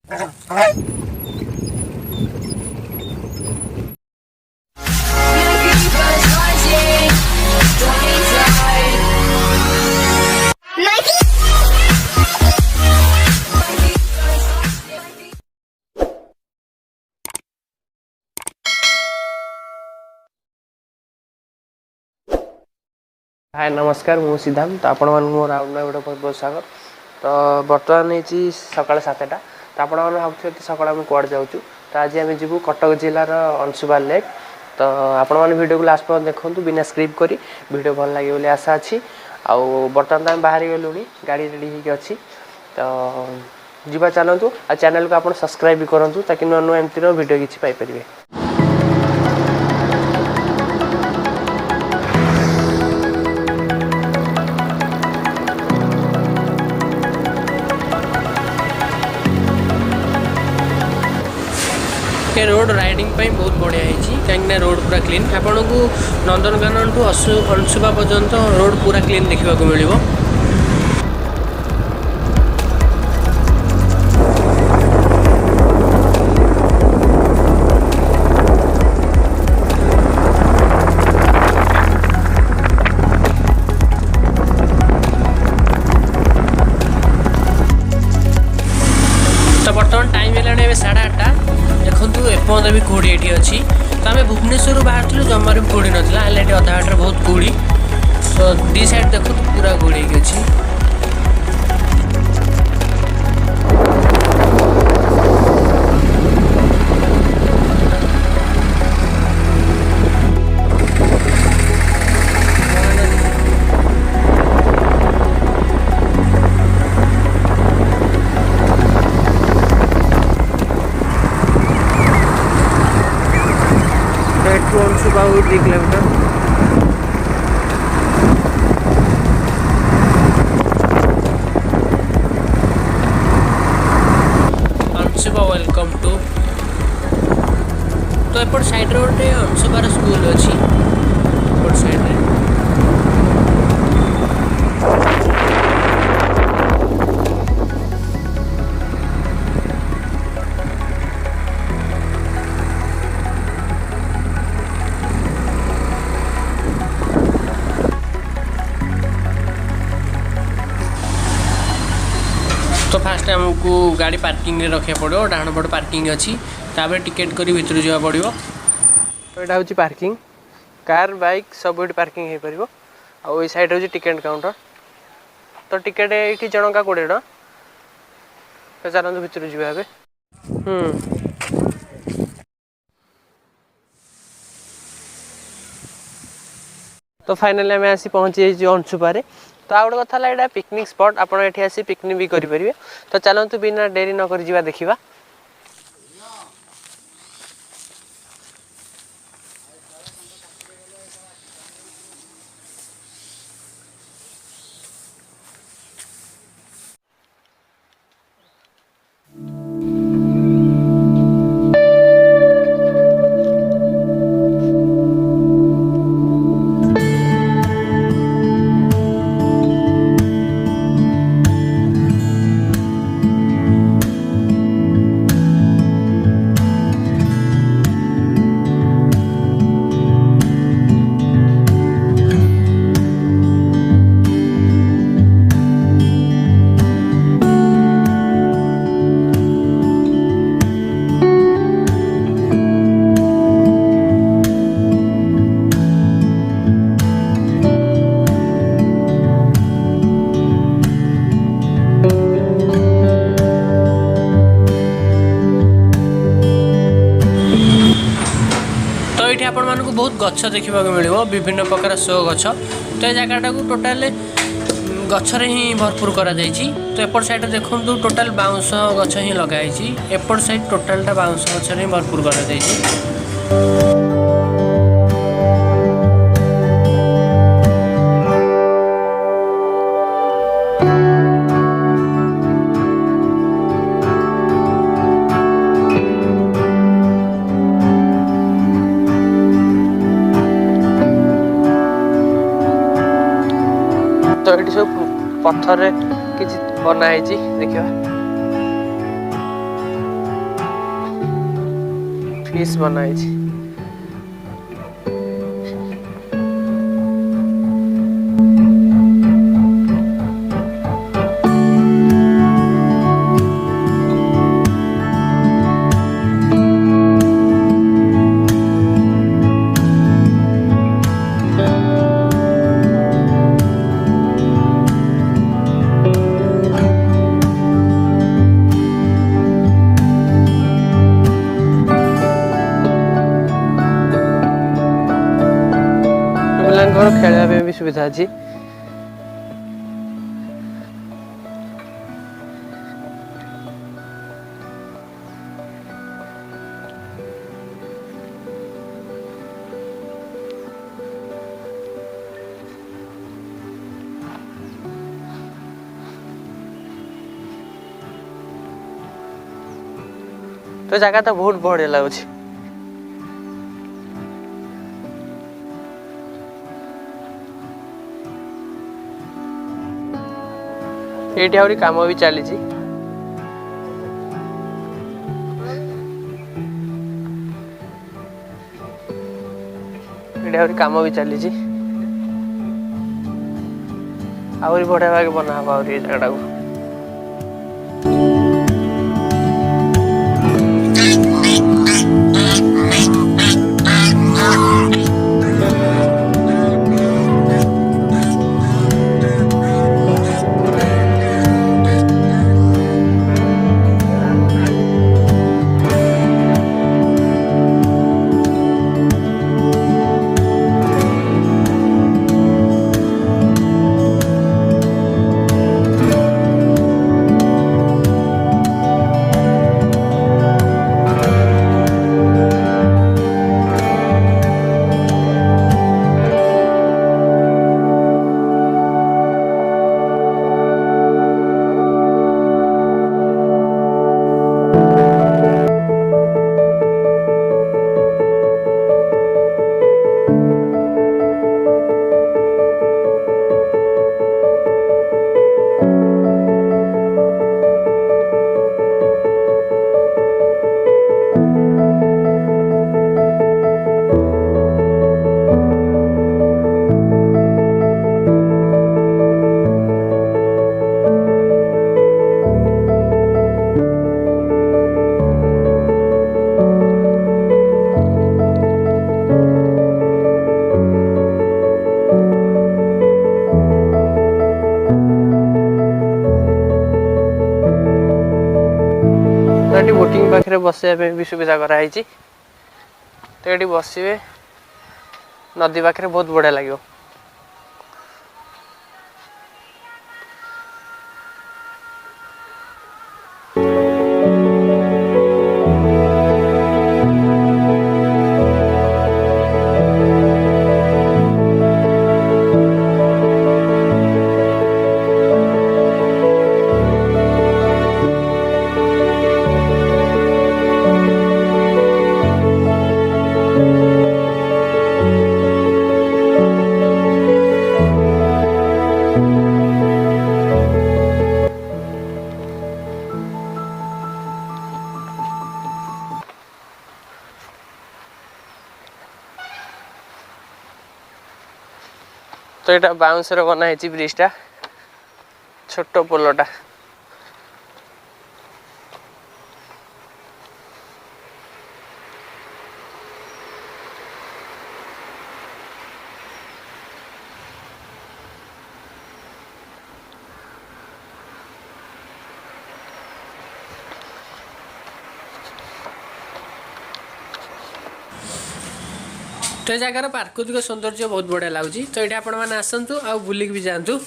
हाय नमस्कार मु सिद्धांत तो आपण मन मोर आउट गोटे बहुत बहुत स्वागत। तो बर्तमान होती सका 7टा तो आपण मैंने भावुँ सका आम कौड़ जाऊँ तो आज आम जीवु कटक जिलार अंशुपा लेक। तो आपण मैंने वीडियो को लास्ट पर्यंत देखूँ बिना स्क्रिप्ट करी वीडियो भल लगे बोली आशा अच्छी। आउ बर्तमान आम बाहरी गलु गाड़ी रेडी होगी अच्छी तो जीवा चलतु आ चैनल को आप सब्सक्राइब भी करूँ ताकि नुआ नुआ एमती वीडियो किसी पाइपर। ये रोड राइडिंग बहुत बढ़िया है कहीं रोड पूरा क्लीन आपन को नंदनकानन ठू अंशुपा पर्यंत रोड पूरा क्लीन देखा मिल। तो बर्तमान टाइम है 8:30 देखु एपर्त भी कुड़ी ये अच्छी। तो आम भुवनेश्वर बाहर थी जमार भी कुड़ी नाला अधा बाटर बहुत कुड़ी तो दी साइड देखो तो पूरा कुड़ी अच्छी। Anshupa 3 kilometre Anshupa welcome to. तो एपट साइड रोटे अंशुपार स्कूल अच्छी एपट साइड रे। तो फास्ट आमको गाड़ी पार्किंग रे रखा पड़ो डाण पट पार्किंग अच्छी तापर टिकेट करी भितर जावा पड़ो। तो यहाँ हूँ पार्किंग कार बाइक सब ये पार्किंग हो पार। आउ ये साइड हूँ टिकेट काउंटर तो टिकेट ये जनका 20 टका। तो चलते भितर जावा। तो फाइनली आम आसी पहुँची अंशुपा। तो आ गोटे कथा है पिकनिक स्पॉट आप आसी पिकनिक भी करेंगे। तो चलतु बिना डेरी नक देखा। ये आपण मानक बहुत गछ देखा मिल विभिन्न प्रकार शो गछ। तो ये जगह को टोटाल गचरे ही भरपूर करा जायछि। तो एपट साइड देखो टोटाल बाउंस गछ ही लगाई एपट साइड टोटालटा बाउंस गचरे ही भरपूर करा जायछि। तो ये सब पत्थर किसी बनाई देखा फिश बनाई छी। ପିଲାଙ୍କର ଖେଳିବା ପାଇଁ ବି ସୁବିଧା ଅଛି। तो जगह तो बहुत बढ़िया लगुच। ये आहरी काम भी चली काम भी चली आहरी बढ़िया भाग बना हम आहरी जगह को। बोटिंग पाखे बसया भी सुविधा कराई। तो ये बसवे नदी पाखे बहुत बढ़िया लगे। तो यहाँ बाउंस बनाई ब्रिजटा छोट पोलटा। तो ये जगार प्राकृतिक सौंदर्य बहुत बढ़िया लगुच। तो ये आपण मैंने आसतु आ बुलिक भी जातु।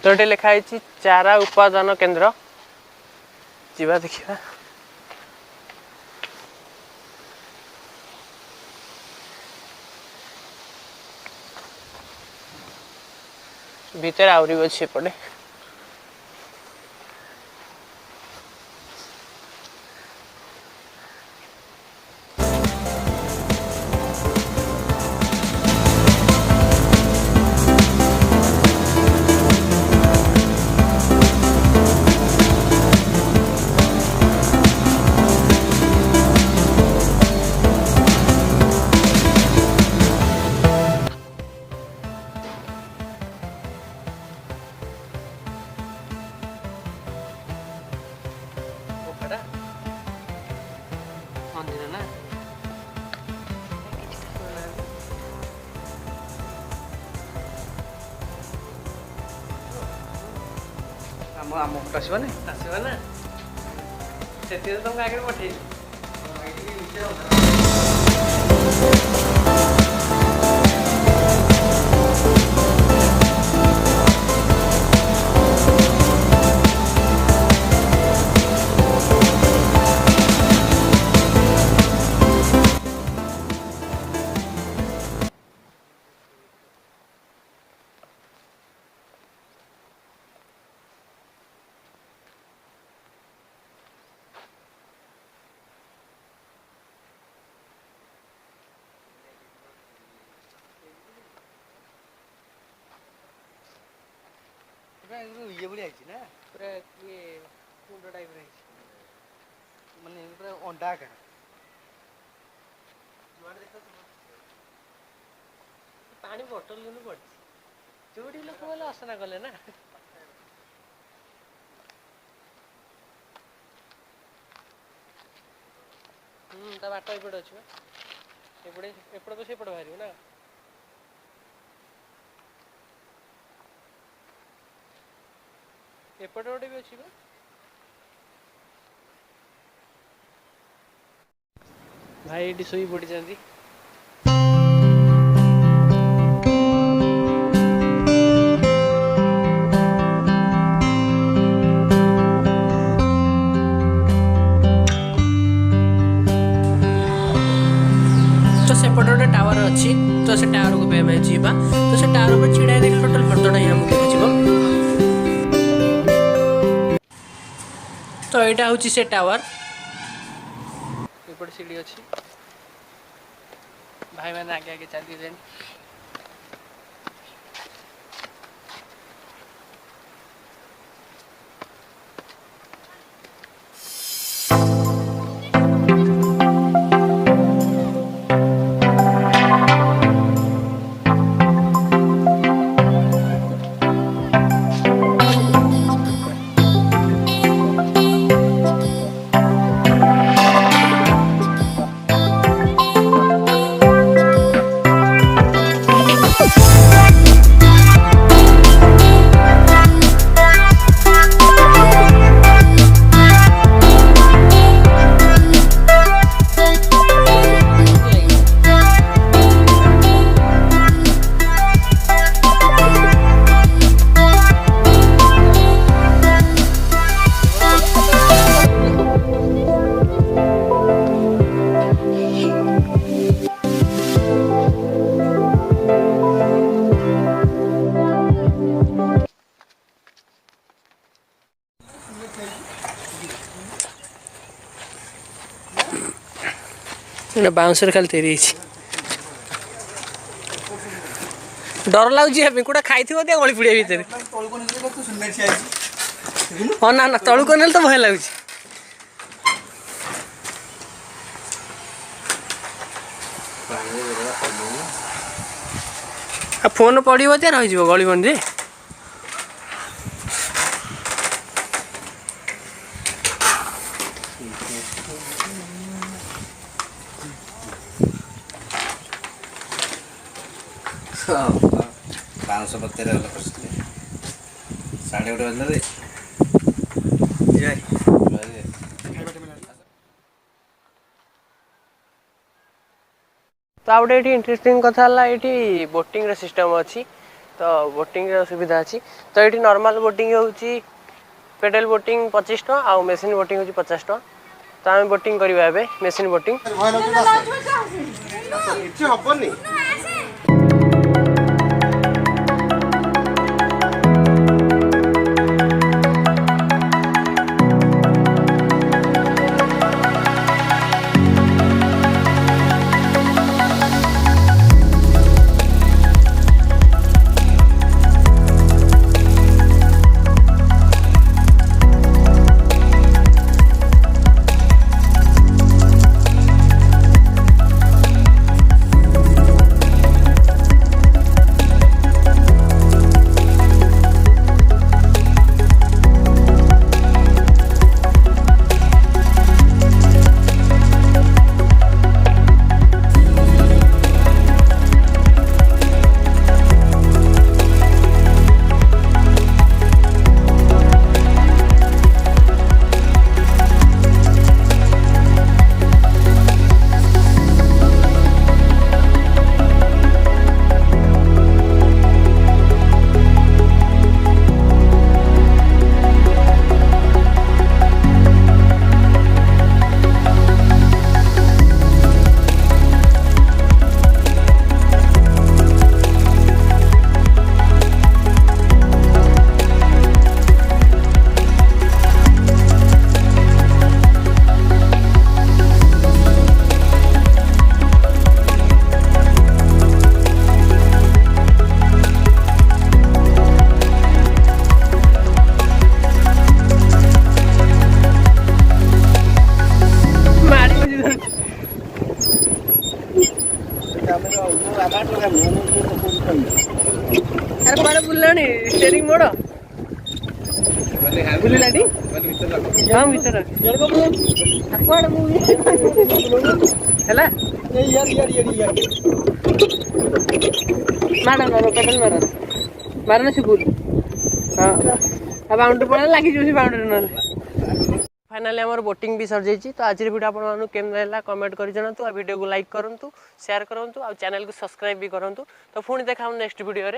तो ये लिखाई चारा उत्पादन केन्द्र जीवा देखा भीतर आहरी अच्छी एपटे मंदिर ना आम आसवानी आसवा ना से तुमको आगे पठे ये बड़ी आई ना पूरा ये कुंड टाइप रही माने पूरा अंडा का पानी बोतल भी पड़ी जोड़ी लोक बोले असना कले ना ता बाट एपटे अच्छे एपटे एपटे तो सेपटे बाहर ना एपटे गोटे भी अच्छी भाई ये शोई पड़ी जाती सेपटे गोटे टावर अच्छी तो से टावर को आम जावा तो से टावर पर छिड़ा देख टोटाल फटोटा ही आमको देखा तो यहाँ हूँ से टावर एपटे सीढ़ी अच्छी भाई मैंने आगे आगे चलती बाउंसर खाली तेरी डर लगुच कूटा खाई गली पड़िया भितर हाँ ना ना तलू को तो भय लगुच फोन पड़ो तो रही गली बंदी पाँच पत्ते साढ़े गोटे बजे तो आ गए इंटरेस्टिंग कथा ये बोटिंग सिस्टम अच्छी तो बोटिंग सुविधा अच्छी तो ये नॉर्मल बोटिंग होची पेडल बोटिंग 25 टका आ मेसीन बोटिंग होची 50 टका तो आम बोटिंग करवा ए मेसीन बोटिंग हबनी अरे कुआडे बुलानी स्टीयरिंग मोड़ बुलाटी हाँ भीतर कुआडे हैला मार मार पेडल मार मारना से भूल हाँ अब बाउंड्री पड़ा लगी जो बाउंड्री ना फाइनाली आम बोटिंग भी सर जाइए तो आज वीडियो आपको केमती है कमेंट कर जनातु वीडियो को लाइक करूँ शेयर करूँ और चैनल को सब्सक्राइब भी करूँ तो पुणी देखा नेक्स्ट वीडियो रे।